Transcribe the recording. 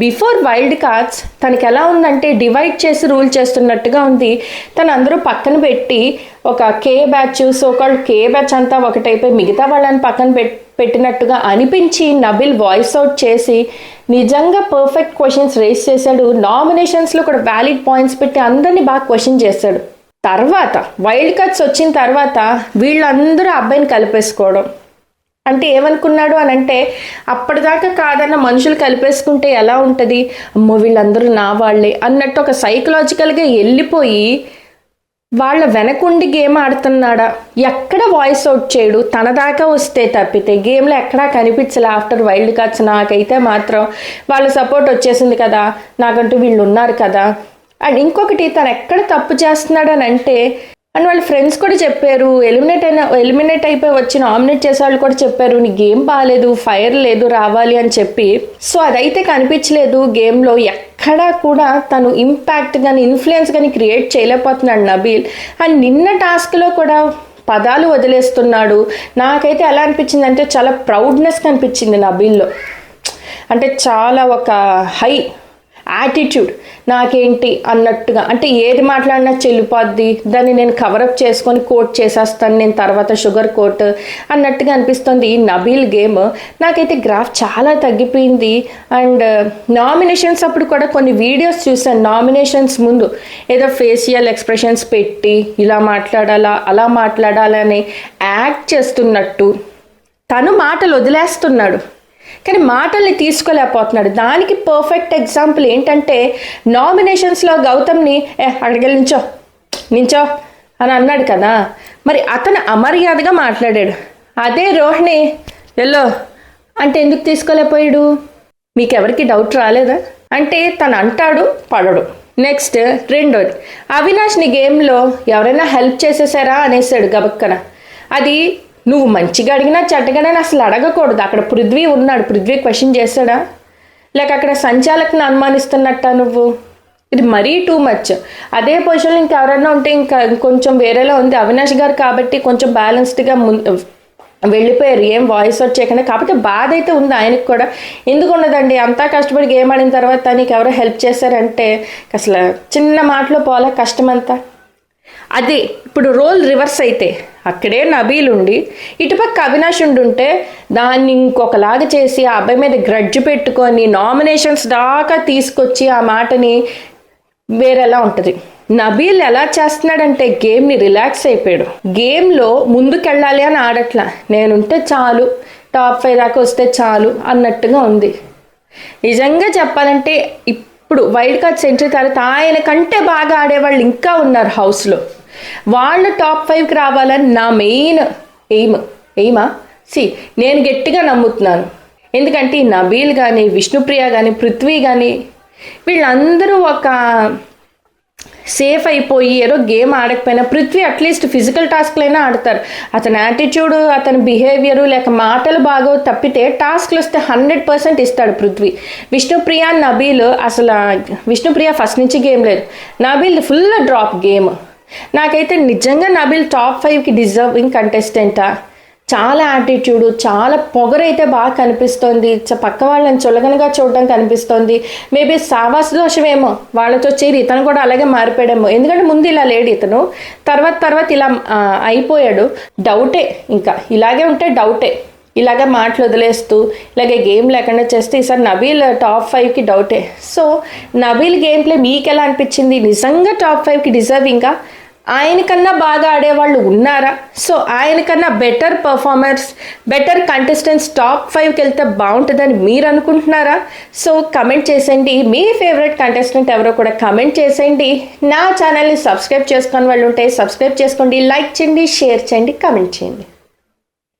Before wild cards తనకి ఎలా ఉందంటే డివైడ్ చేసి రూల్ చేస్తున్నట్టుగా ఉంది. తను అందరూ పక్కన పెట్టి ఒక కే బ్యాచ్ సోకాల్డ్ కే బ్యాచ్ అంతా ఒకటైపోయి మిగతా వాళ్ళని పక్కన పెట్టినట్టుగా అనిపించి నబిల్ వాయిస్ అవుట్ చేసి నిజంగా పర్ఫెక్ట్ క్వశ్చన్స్ రేస్ చేశాడు. నామినేషన్స్లో కూడా వ్యాలిడ్ పాయింట్స్ పెట్టి అందరినీ బాగా క్వశ్చన్ చేశాడు. తర్వాత వైల్డ్ కార్డ్స్ వచ్చిన తర్వాత వీళ్ళందరూ అబ్బాయిని కలిపేసుకోవడం అంటే ఏమనుకున్నాడు అని అంటే అప్పటిదాకా కాదన్న మనుషులు కలిపేసుకుంటే ఎలా ఉంటుంది, అమ్మో వీళ్ళందరూ నా వాళ్ళే అన్నట్టు ఒక సైకలాజికల్గా వెళ్ళిపోయి వాళ్ళ వెనకుండి గేమ్ ఆడుతున్నాడా, ఎక్కడ వాయిస్ అవుట్ చేయడు. తన దాకా వస్తే తప్పితే గేమ్లో ఎక్కడా కనిపించలే. ఆఫ్టర్ వైల్డ్ కార్డ్స్ నాకైతే మాత్రం వాళ్ళ సపోర్ట్ వచ్చేసింది కదా, నాకంటూ వీళ్ళు ఉన్నారు కదా. అండ్ ఇంకొకటి తను ఎక్కడ తప్పు చేస్తున్నాడు అని అంటే అండ్ వాళ్ళ ఫ్రెండ్స్ కూడా చెప్పారు, ఎలిమినేట్ అయిపోయి వచ్చి నామినేట్ చేసే వాళ్ళు కూడా చెప్పారు నీ గేమ్ బాగాలేదు, ఫైర్ లేదు రావాలి అని చెప్పి. సో అదైతే కనిపించలేదు గేమ్లో ఎక్కడా కూడా తను ఇంపాక్ట్ కానీ ఇన్ఫ్లుయెన్స్ కానీ క్రియేట్ చేయలేకపోతున్నాడు నబీల్. అండ్ నిన్న టాస్క్లో కూడా పదాలు వదిలేస్తున్నాడు. నాకైతే ఎలా అనిపించింది అంటే చాలా ప్రౌడ్నెస్ కనిపించింది నబీల్లో. అంటే చాలా ఒక హై యాటిట్యూడ్, నాకేంటి అన్నట్టుగా, అంటే ఏది మాట్లాడినా చెల్లిపోద్ది, దాన్ని నేను కవరప్ చేసుకొని కోట్ చేసేస్తాను నేను తర్వాత షుగర్ కోట్ అన్నట్టుగా అనిపిస్తుంది ఈ నబీల్ గేమ్. నాకైతే గ్రాఫ్ చాలా తగ్గిపోయింది. అండ్ నామినేషన్స్ అప్పుడు కూడా కొన్ని వీడియోస్ చూసాను, నామినేషన్స్ ముందు ఏదో ఫేషియల్ ఎక్స్ప్రెషన్స్ పెట్టి ఇలా మాట్లాడాలా అలా మాట్లాడాలని యాక్ట్ చేస్తున్నట్టు తను మాటలు వదిలేస్తున్నాడు కానీ మాటల్ని తీసుకోలేకపోతున్నాడు. దానికి పర్ఫెక్ట్ ఎగ్జాంపుల్ ఏంటంటే నామినేషన్స్లో గౌతమ్ని అక్కడికి నించో అని అన్నాడు కదా, మరి అతను అమర్యాదగా మాట్లాడాడు. అదే రోహిణి ఎల్లో అంటే ఎందుకు తీసుకోలేకపోయాడు? మీకెవరికి డౌట్ రాలేదా? అంటే తను అంటాడు పడడు. నెక్స్ట్ రెండోది, అవినాష్ని గేమ్లో ఎవరైనా హెల్ప్ చేసేసారా అనేసాడు గబక్కన. అది నువ్వు మంచిగా అడిగినా చెడ్డగానే అసలు అడగకూడదు. అక్కడ పృథ్వీ ఉన్నాడు, పృథ్వీ క్వశ్చన్ చేశాడా, లేక అక్కడ సంచాలకుని అనుమానిస్తున్నట్ట నువ్వు? ఇది మరీ టూ మచ్. అదే పొజిషన్లో ఇంకెవరైనా ఉంటే ఇంకా కొంచెం వేరేలా ఉంది. అవినాష్ గారు కాబట్టి కొంచెం బ్యాలెన్స్డ్గా వెళ్ళిపోయారు, ఏం వాయిస్ అవుట్ చేయకుండా. కాకపోతే బాధ అయితే ఉంది ఆయనకు కూడా. ఎందుకు ఉండదండి, అంతా కష్టపడి గేమ్ ఆడిన తర్వాత నీకు ఎవరో హెల్ప్ చేశారంటే అసలు చిన్న మాటలో పోలే కష్టమంతా. అదే ఇప్పుడు రోల్ రివర్స్ అయితే అక్కడే నబీల్ ఉండి ఇటుపక్క అవినాష్ ఉండుంటే దాన్ని ఇంకొకలాగా చేసి ఆ అబ్బాయి మీద గ్రడ్జ్ పెట్టుకొని నామినేషన్స్ దాకా తీసుకొచ్చి ఆ మాటని వేరేలా ఉంటుంది. నబీల్ ఎలా చేస్తున్నాడంటే గేమ్ని రిలాక్స్ అయిపోయాడు. గేమ్లో ముందుకెళ్ళాలి అని ఆడట్లా, నేనుంటే చాలు టాప్ 5 దాకా వస్తే చాలు అన్నట్టుగా ఉంది. నిజంగా చెప్పాలంటే ఇప్పుడు వైల్డ్ కార్డ్స్ ఎంట్రీ తర్వాత ఆయన కంటే బాగా ఆడేవాళ్ళు ఇంకా ఉన్నారు హౌస్లో. వాళ్ళు టాప్ 5కి రావాలని నా మెయిన్ ఎయిమా నేను గట్టిగా నమ్ముతున్నాను. ఎందుకంటే ఈ నబీల్ కానీ విష్ణుప్రియ కానీ పృథ్వీ కానీ వీళ్ళందరూ ఒక సేఫ్ అయిపోయి ఏదో గేమ్ ఆడకపోయినా పృథ్వీ అట్లీస్ట్ ఫిజికల్ టాస్క్లైనా ఆడతారు. అతని యాటిట్యూడ్, అతని బిహేవియరు లేక మాటలు బాగా తప్పితే టాస్క్లు వస్తే 100% ఇస్తాడు పృథ్వీ. విష్ణుప్రియ నబీల్ అసలు విష్ణుప్రియ ఫస్ట్ నుంచి గేమ్ లేదు, నబీల్ ఫుల్ డ్రాప్ గేమ్. నాకైతే నిజంగా నబీల్ టాప్ 5కి డిజర్వింగ్ కంటెస్టెంటా. చాలా యాటిట్యూడ్, చాలా పొగరైతే బాగా కనిపిస్తోంది. పక్క వాళ్ళని చులకనగా చూడడం కనిపిస్తోంది. మేబీ సావాస దోషమేమో వాళ్ళతో చేరి ఇతను కూడా అలాగే మారిపోయాడేమో. ఎందుకంటే ముందు ఇలా లేడు ఇతను, తర్వాత ఇలా అయిపోయాడు. డౌటే, ఇంకా ఇలాగే ఉంటే డౌటే. ఇలాగే మాటలు వదిలేస్తూ ఇలాగే గేమ్ లేకుండా చేస్తే ఈసారి నబీల్ టాప్ 5కి డౌటే. సో నబీల్ గేమ్ ప్లే మీకు ఎలా అనిపించింది? నిజంగా టాప్ 5కి డిజర్వింగా? ఆయనకన్నా బాగా ఆడేవాళ్ళు ఉన్నారా? సో ఆయనకన్నా better performers, better contestants top 5కి వెళ్తే బాగుంటుందని మీరు అనుకుంటున్నారా? సో కమెంట్ చేసేయండి. మీ ఫేవరెట్ కంటెస్టెంట్ ఎవరో కూడా కమెంట్ చేసేయండి. నా ఛానల్ని సబ్స్క్రైబ్ చేసుకుని వాళ్ళు ఉంటే సబ్స్క్రైబ్ చేసుకోండి, లైక్ చేయండి, షేర్ చేయండి, కమెంట్ చేయండి.